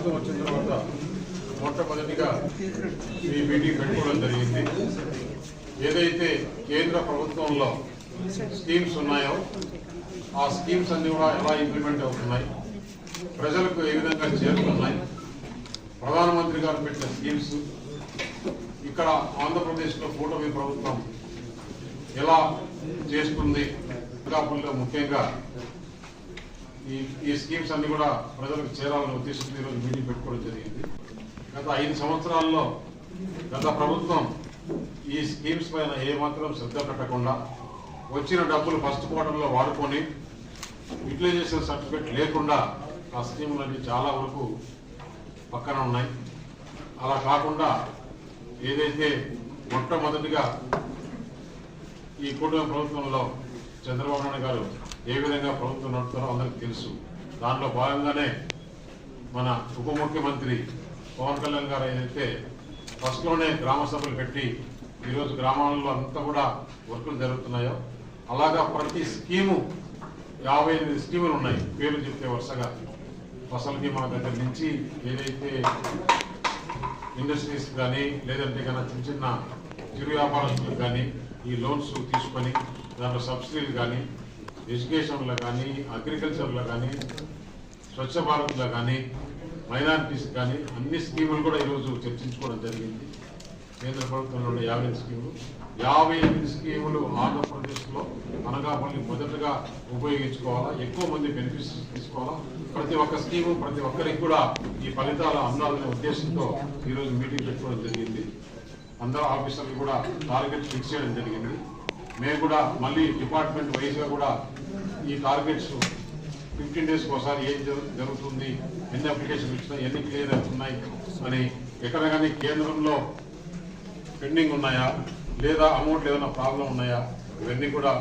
ప్రభుత్వం వచ్చిన తర్వాత మొట్టమొదటిగా ఈ మీటింగ్ పెట్టుకోవడం జరిగింది. ఏదైతే కేంద్ర ప్రభుత్వంలో స్కీమ్స్ ఉన్నాయో ఆ స్కీమ్స్ అన్ని కూడా ఎలా ఇంప్లిమెంట్ అవుతున్నాయి, ప్రజలకు ఏ విధంగా చేరుతున్నాయి, ప్రధానమంత్రి గారు పెట్టిన స్కీమ్స్ ఇక్కడ ఆంధ్రప్రదేశ్లో కూటమి ప్రభుత్వం ఎలా చేస్తుంది, అనకాపల్లిలో ముఖ్యంగా ఈ స్కీమ్స్ అన్ని కూడా ప్రజలకు చేరాలని ఉద్దేశంతో ఈరోజు మీటింగ్ పెట్టుకోవడం జరిగింది. గత 5 సంవత్సరాల్లో గత ప్రభుత్వం ఈ స్కీమ్స్ పైన ఏమాత్రం శ్రద్ధ పెట్టకుండా వచ్చిన డబ్బులు ఫస్ట్ క్వార్టర్లో వాడుకొని యూటిలైజేషన్ సర్టిఫికేట్ లేకుండా ఆ స్కీములన్నీ చాలా వరకు పక్కన ఉన్నాయి. అలా కాకుండా ఏదైతే మొట్టమొదటిగా ఈ కూటమి ప్రభుత్వంలో చంద్రబాబు నాయుడు గారు ఏ విధంగా ప్రభుత్వం నడుపుతారో అందరికీ తెలుసు. దాంట్లో భాగంగానే మన ఉప ముఖ్యమంత్రి పవన్ కళ్యాణ్ గారు ఏదైతే ఫస్ట్లోనే గ్రామ సభలు పెట్టి ఈరోజు గ్రామాలలో అంతా కూడా వర్కులు జరుగుతున్నాయో అలాగా ప్రతి స్కీము 58 స్కీములు ఉన్నాయి. పేర్లు చెప్తే వరుసగా ఫసల్ బీమా దగ్గర నుంచి ఏదైతే ఇండస్ట్రీస్ కానీ లేదంటే కన్నా చిన్న చిన్న చిరు వ్యాపారస్తులకు కానీ ఈ లోన్స్ తీసుకొని దాంట్లో సబ్సిడీలు కానీ ఎడ్యుకేషన్లో కానీ అగ్రికల్చర్లో కానీ స్వచ్ఛ భారత్లో కానీ మైనారిటీస్ కానీ అన్ని స్కీములు కూడా ఈరోజు చర్చించుకోవడం జరిగింది. కేంద్ర ప్రభుత్వంలో 58 స్కీములు 58 స్కీములు ఆంధ్రప్రదేశ్లో అనకాపల్లి మొదటగా ఉపయోగించుకోవాలా, ఎక్కువ మంది బెనిఫిట్స్ తీసుకోవాలా, ప్రతి ఒక్క స్కీము ప్రతి ఒక్కరికి కూడా ఈ ఫలితాలు అందాలనే ఉద్దేశంతో ఈరోజు మీటింగ్ పెట్టుకోవడం జరిగింది. అందరూ ఆఫీసర్లు కూడా టార్గెట్ ఫిక్స్ చేయడం జరిగింది. మేము కూడా మళ్ళీ డిపార్ట్మెంట్ వైజ్గా కూడా ఈ టార్గెట్స్ 15 డేస్కి ఒకసారి ఏం జరుగుతుంది, ఎన్ని అప్లికేషన్లు ఇచ్చినాయి, ఎన్ని క్లియర్ అవుతున్నాయి అని, ఎక్కడ కానీ కేంద్రంలో పెండింగ్ ఉన్నాయా లేదా అమౌంట్ ఏదైనా ప్రాబ్లం ఉన్నాయా ఇవన్నీ కూడా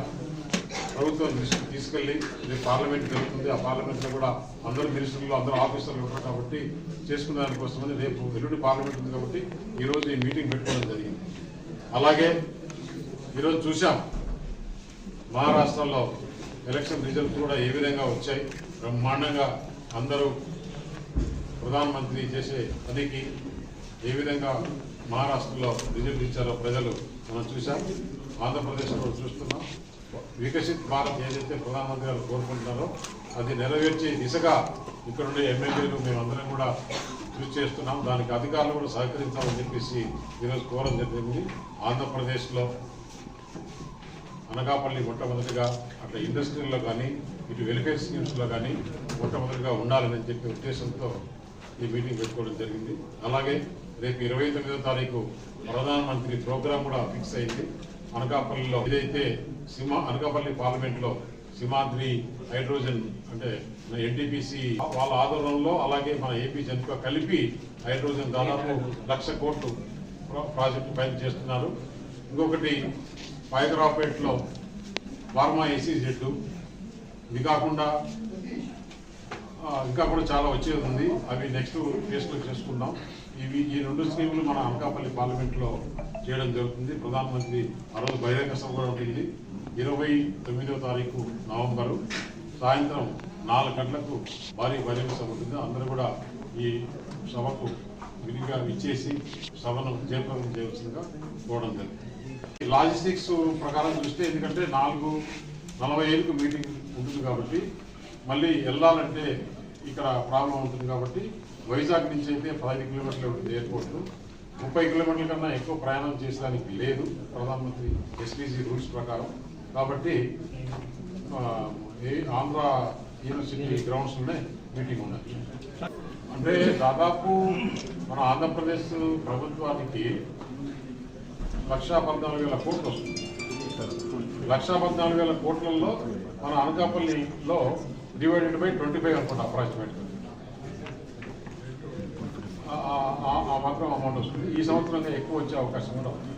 ప్రభుత్వం దృష్టికి తీసుకెళ్ళి రేపు పార్లమెంట్ జరుగుతుంది. ఆ పార్లమెంట్లో కూడా అందరూ మినిస్టర్లు అందరూ ఆఫీసర్లు ఉంటారు కాబట్టి చేసుకునే దానికోసమని రేపు ఎల్లుండి పార్లమెంట్ ఉంది కాబట్టి ఈరోజు ఈ మీటింగ్ పెట్టుకోవడం జరిగింది. అలాగే ఈరోజు చూసాం మహారాష్ట్రలో ఎలక్షన్ రిజల్ట్స్ కూడా ఏ విధంగా వచ్చాయి. బ్రహ్మాండంగా అందరూ ప్రధానమంత్రి చేసే పనికి ఏ విధంగా మహారాష్ట్రలో రిజల్ట్ ఇచ్చారో ప్రజలు మనం చూసాం. ఆంధ్రప్రదేశ్లో చూస్తున్నాం. వికసిత్ భారత్ ఏదైతే ప్రధానమంత్రి గారు కోరుకుంటున్నారో అది నెరవేర్చే దిశగా ఇక్కడ ఉండే ఎమ్మెల్యేలు మేమందరం కూడా కృషి చేస్తున్నాం. దానికి అధికారులు కూడా సహకరించాలని చెప్పేసి ఈరోజు కోరడం జరిగింది. ఆంధ్రప్రదేశ్లో అనకాపల్లి మొట్టమొదటిగా అక్కడ ఇండస్ట్రీల్లో కానీ ఇటు వెల్ఫేర్ స్కీమ్స్లో కానీ మొట్టమొదటిగా ఉండాలని చెప్పే ఉద్దేశంతో ఈ మీటింగ్ పెట్టుకోవడం జరిగింది. అలాగే రేపు 29వ తారీఖు ప్రధానమంత్రి ప్రోగ్రాం కూడా ఫిక్స్ అయింది. అనకాపల్లిలో ఏదైతే అనకాపల్లి పార్లమెంట్లో సింహాద్రి హైడ్రోజన్ అంటే ఎన్టీపీసీ వాళ్ళ ఆధ్వర్యంలో అలాగే మన ఏపీ జన్కో కలిపి హైడ్రోజన్ దాదాపు 1,00,000 కోట్లు ప్రాజెక్టు పైన చేస్తున్నారు. ఇంకొకటి పైకరావుపేటలో ఫార్మా ECZ, ఇది కాకుండా ఇంకా కూడా చాలా వచ్చేది ఉంది. అవి నెక్స్ట్ ఫేస్లో చేసుకుందాం. ఈ 2 స్కీములు మన అనకాపల్లి పార్లమెంట్లో చేయడం జరుగుతుంది. ప్రధానమంత్రి ఆ రోజు బహిరంగ సభ కూడా ఉంటుంది. 29వ తారీఖు నవంబరు సాయంత్రం 4 గంటలకు భారీ బహిరంగ సభ ఉంటుంది. అందరూ కూడా ఈ సభకు విరిగా ఇచ్చేసి సభను జయప్రదం చేయవలసిందిగా కోరడం జరుగుతుంది. లాజిస్టిక్స్ ప్రకారం చూస్తే ఎందుకంటే 4:45కు మీటింగ్ ఉంటుంది కాబట్టి మళ్ళీ వెళ్ళాలంటే ఇక్కడ ప్రాబ్లం ఉంటుంది కాబట్టి వైజాగ్ నుంచి అయితే 15 కిలోమీటర్లు ఉంటుంది ఎయిర్పోర్ట్. 30 కిలోమీటర్ల కన్నా ఎక్కువ ప్రయాణం చేసేదానికి లేదు ప్రధానమంత్రి SPG రూల్స్ ప్రకారం. కాబట్టి ఆంధ్ర యూనివర్సిటీ గ్రౌండ్స్లోనే మీటింగ్ ఉన్నది. అంటే దాదాపు మన ఆంధ్రప్రదేశ్ ప్రభుత్వానికి 1,14,000 కోట్లు వస్తుంది. 1,14,000 కోట్లలో మన అనకాపల్లిలో డివైడెడ్ బై 25 అనుకుంటా అప్రాక్సిమేట్గా ఆ మాత్రం అమౌంట్ వస్తుంది. ఈ సంవత్సరంగా ఎక్కువ వచ్చే అవకాశం కూడా ఉంది.